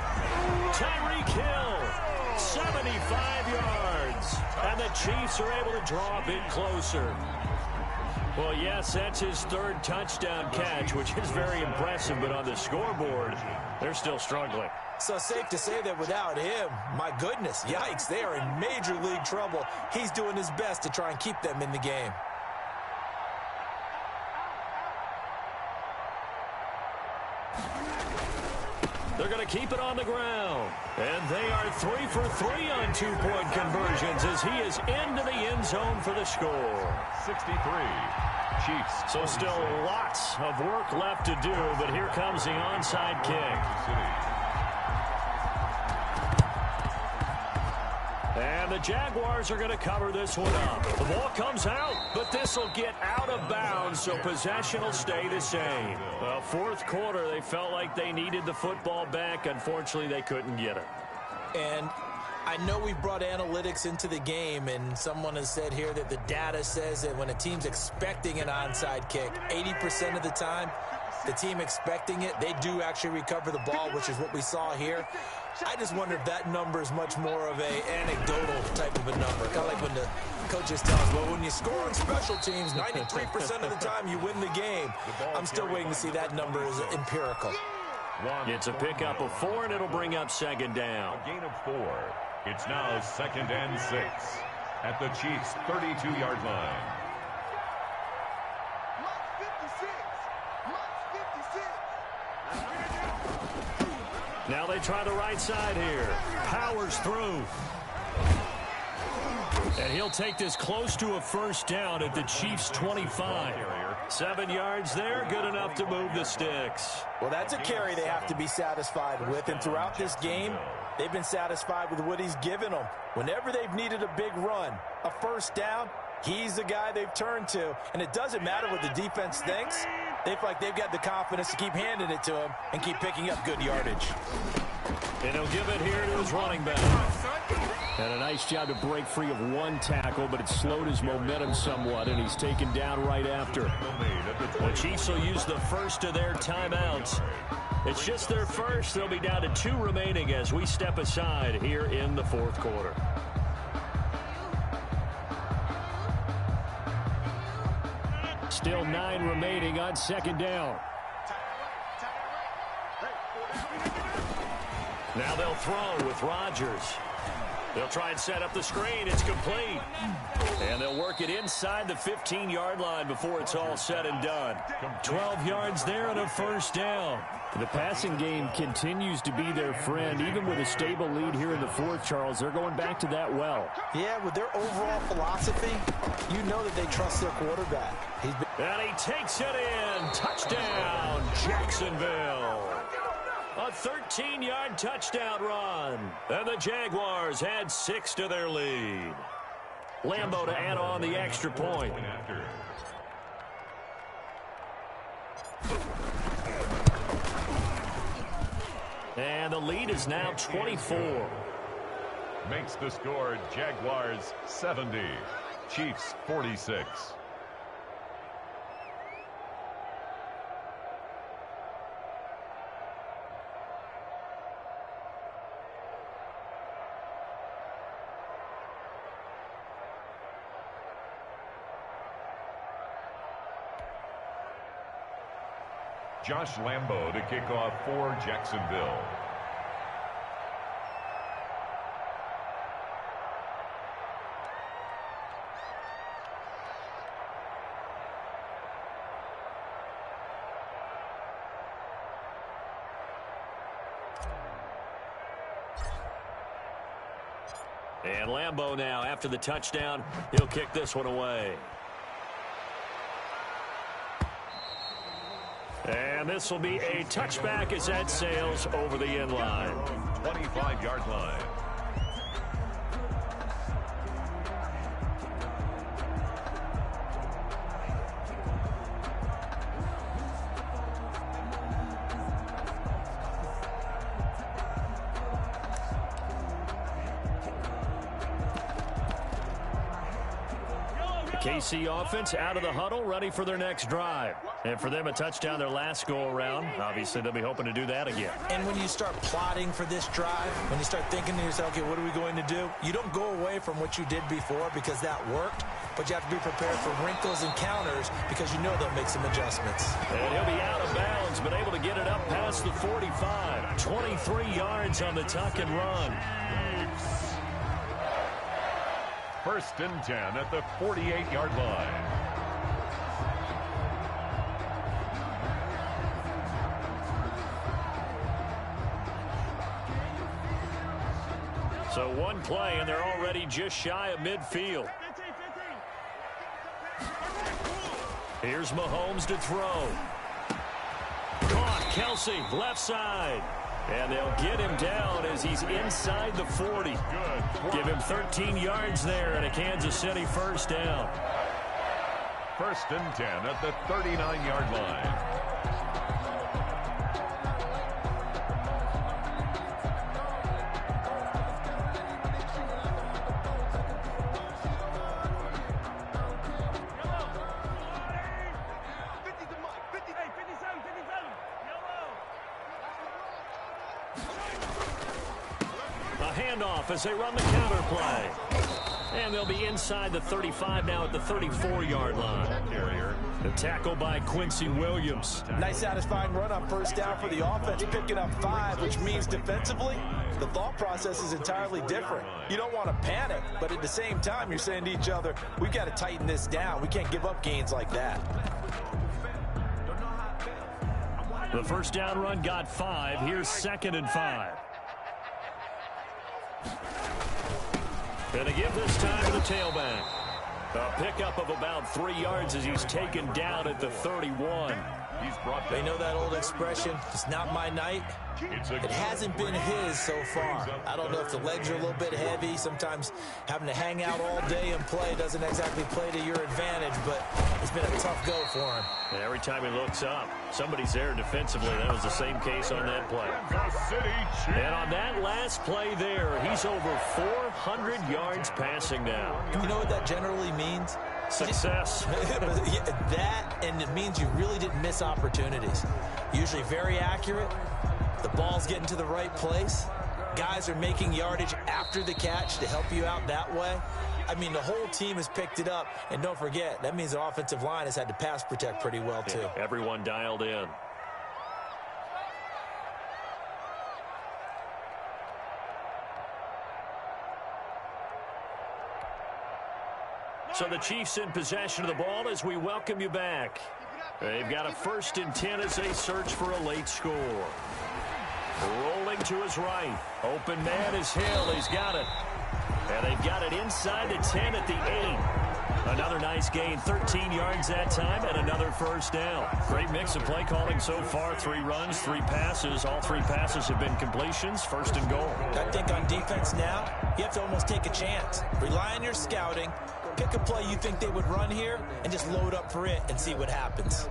Tyreek Hill, 75 yards. And the Chiefs are able to draw a bit closer. Well, yes, that's his third touchdown catch, which is very impressive, but on the scoreboard, they're still struggling. So safe to say that without him, my goodness, yikes, they are in major league trouble. He's doing his best to try and keep them in the game. They're going to keep it on the ground. And they are 3 for 3 on two-point conversions as he is into the end zone for the score. 63. Chiefs. So still lots of work left to do, but here comes the onside kick. And the Jaguars are going to cover this one up. The ball comes out, but this will get out of bounds, so possession will stay the same. Well, fourth quarter, they felt like they needed the football back. Unfortunately, they couldn't get it. And I know we've brought analytics into the game, and someone has said here that the data says that when a team's expecting an onside kick, 80% of the time, the team expecting it, they do actually recover the ball, which is what we saw here. I just wonder if that number is much more of a anecdotal type of a number. Kind of like when the coaches tell us, well, when you score on special teams, 93% of the time you win the game. I'm still waiting to see that number is empirical. It's a pickup of 4, and it'll bring up second down. A gain of 4. It's now 2nd and 6 at the Chiefs' 32-yard line. Now they try the right side here. Powers through. And he'll take this close to a first down at the Chiefs' 25. 7 yards there, good enough to move the sticks. Well, that's a carry they have to be satisfied with, and throughout this game, they've been satisfied with what he's given them. Whenever they've needed a big run, a first down, he's the guy they've turned to. And it doesn't matter what the defense thinks. They feel like they've got the confidence to keep handing it to him and keep picking up good yardage. And he'll give it here to his running back. And a nice job to break free of one tackle, but it slowed his momentum somewhat, and he's taken down right after. The Chiefs will use the first of their timeouts. It's just their first. They'll be down to 2 remaining as we step aside here in the fourth quarter. Still 9 remaining on second down. Now they'll throw with Rodgers. They'll try and set up the screen. It's complete. And they'll work it inside the 15-yard line before it's all said and done. 12 yards there and a first down. The passing game continues to be their friend. Even with a stable lead here in the fourth, Charles, they're going back to that well. Yeah, with their overall philosophy, you know that they trust their quarterback. And he takes it in. Touchdown, Jacksonville. A 13-yard touchdown run. And the Jaguars add 6 to their lead. Lambo to add on the extra point. And the lead is now 24. Makes the score Jaguars 70, Chiefs 46. Josh Lambo to kick off for Jacksonville. And Lambo now, after the touchdown, he'll kick this one away. And this will be a touchback as that sails over the end line. 25-yard line. KC offense out of the huddle, ready for their next drive. And for them, a touchdown their last go-around. Obviously, they'll be hoping to do that again. And when you start plotting for this drive, when you start thinking to yourself, okay, what are we going to do? You don't go away from what you did before because that worked, but you have to be prepared for wrinkles and counters because you know they'll make some adjustments. And he'll be out of bounds, but able to get it up past the 45. 23 yards on the tuck and run. First and 10 at the 48-yard line. So one play, and they're already just shy of midfield. Here's Mahomes to throw. Caught, Kelsey, left side. And they'll get him down as he's inside the 40. Give him 13 yards there and a Kansas City first down. First and 10 at the 39-yard line. Handoff as they run the counter play. And they'll be inside the 35 now at the 34-yard line. The tackle by Quincy Williams. Nice satisfying run on first down for the offense, picking up 5, which means defensively, the thought process is entirely different. You don't want to panic, but at the same time, you're saying to each other, we've got to tighten this down. We can't give up gains like that. The first down run got 5. Here's 2nd and 5. And a give this time to the tailback. A pickup of about 3 yards as he's taken down at the 31. He's brought They know that old expression, it's not my night. It hasn't been his so far. I don't know if the legs are a little bit heavy. Sometimes having to hang out all day and play doesn't exactly play to your advantage, but it's been a tough go for him. And every time he looks up, somebody's there defensively. That was the same case on that play. And on that last play there, he's over 400 yards passing now. You know what that generally means? Success. That, and it means you really didn't miss opportunities. Usually very accurate. The ball's getting to the right place. Guys are making yardage after the catch to help you out that way. I mean, the whole team has picked it up. And don't forget, that means the offensive line has had to pass protect pretty well, too. Yeah, everyone dialed in. So the Chiefs in possession of the ball as we welcome you back. They've got a 1st and 10 as they search for a late score. Rolling to his right. Open man is Hill. He's got it. And they've got it inside the 10 at the 8. Another nice gain, 13 yards that time, and another first down. Great mix of play calling so far. 3 runs, 3 passes. All 3 passes have been completions. 1st and goal. I think on defense now, you have to almost take a chance. Rely on your scouting. Pick a play you think they would run here and just load up for it and see what happens.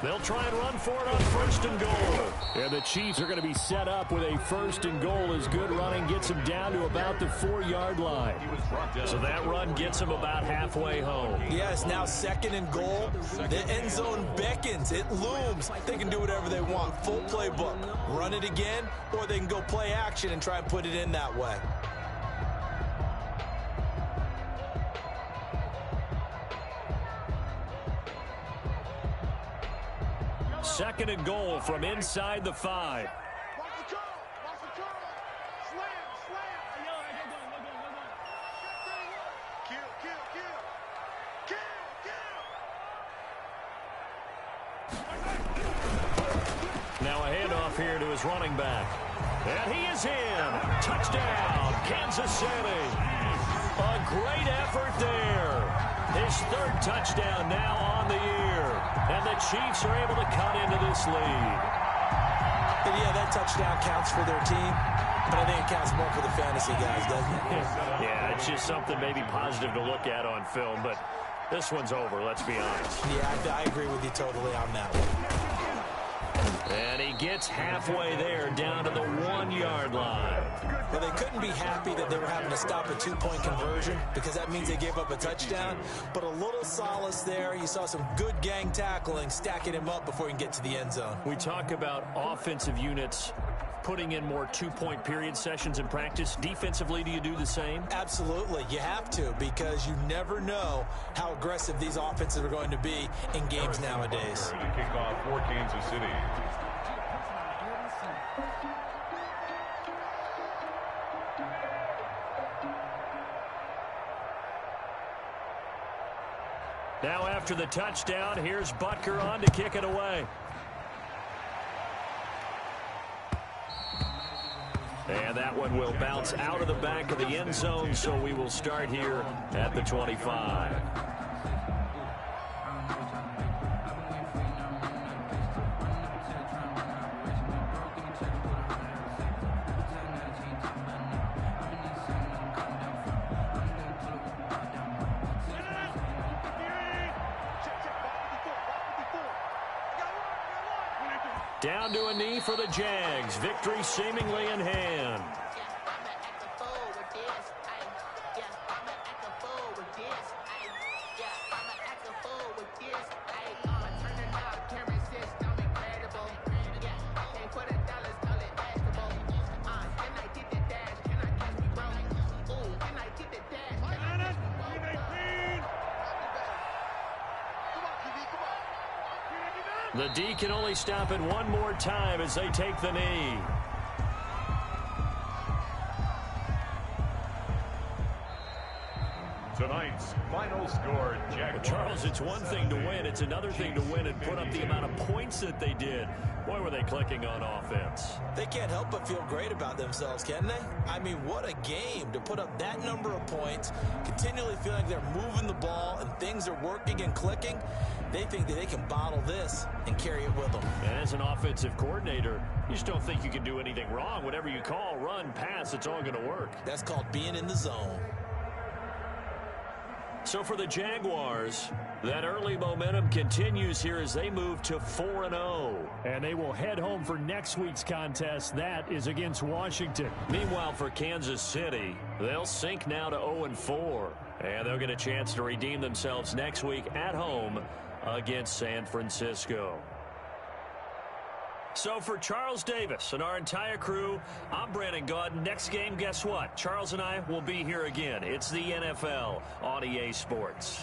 They'll try and run for it on 1st and goal. And the Chiefs are going to be set up with a 1st and goal as good running gets them down to about the 4-yard line. So that run gets them about halfway home. Yes, now 2nd and goal. The end zone beckons. It looms. They can do whatever they want. Full playbook. Run it again, or they can go play action and try and put it in that way. Second and goal from inside the 5. Watch the curl. Watch the curl. Slam, slam. Kill, kill, kill. Kill, kill. Now a handoff here to his running back. And he is in. Touchdown, Kansas City. A great effort there. His 3rd touchdown now on the year. And the Chiefs are able to cut into this lead. And yeah, that touchdown counts for their team, but I think it counts more for the fantasy guys, doesn't it? Yeah, it's just something maybe positive to look at on film, but this one's over, let's be honest. Yeah, I agree with you totally on that one. And he gets halfway there, down to the 1-yard line. Well, they couldn't be happy that they were having to stop a 2-point conversion because that means they gave up a touchdown. But a little solace there. You saw some good gang tackling, stacking him up before he can get to the end zone. We talk about offensive units putting in more 2-point period sessions in practice. Defensively, do you do the same? Absolutely. You have to, because you never know how aggressive these offenses are going to be in games nowadays. To kick off for Kansas City. Now after the touchdown, here's Butker on to kick it away. And that one will bounce out of the back of the end zone, so we will start here at the 25. Down to a knee for the Jags. Victory seemingly in hand. The D can only stop it one more time as they take the knee. Tonight's final score, Jaguars. Charles, it's one thing to win. It's another thing to win and put up the amount of points that they did. Boy, were they clicking on offense. They can't help but feel great about themselves, can they? I mean, what a game to put up that number of points, continually feeling like they're moving the ball and things are working and clicking. They think that they can bottle this and carry it with them. And as an offensive coordinator, you just don't think you can do anything wrong. Whatever you call, run, pass, it's all going to work. That's called being in the zone. So for the Jaguars, that early momentum continues here as they move to 4-0. And they will head home for next week's contest. That is against Washington. Meanwhile, for Kansas City, they'll sink now to 0-4. And they'll get a chance to redeem themselves next week at home against San Francisco. So for Charles Davis and our entire crew, I'm Brandon Gaudin. Next game, guess what? Charles and I will be here again. It's the NFL on EA Sports.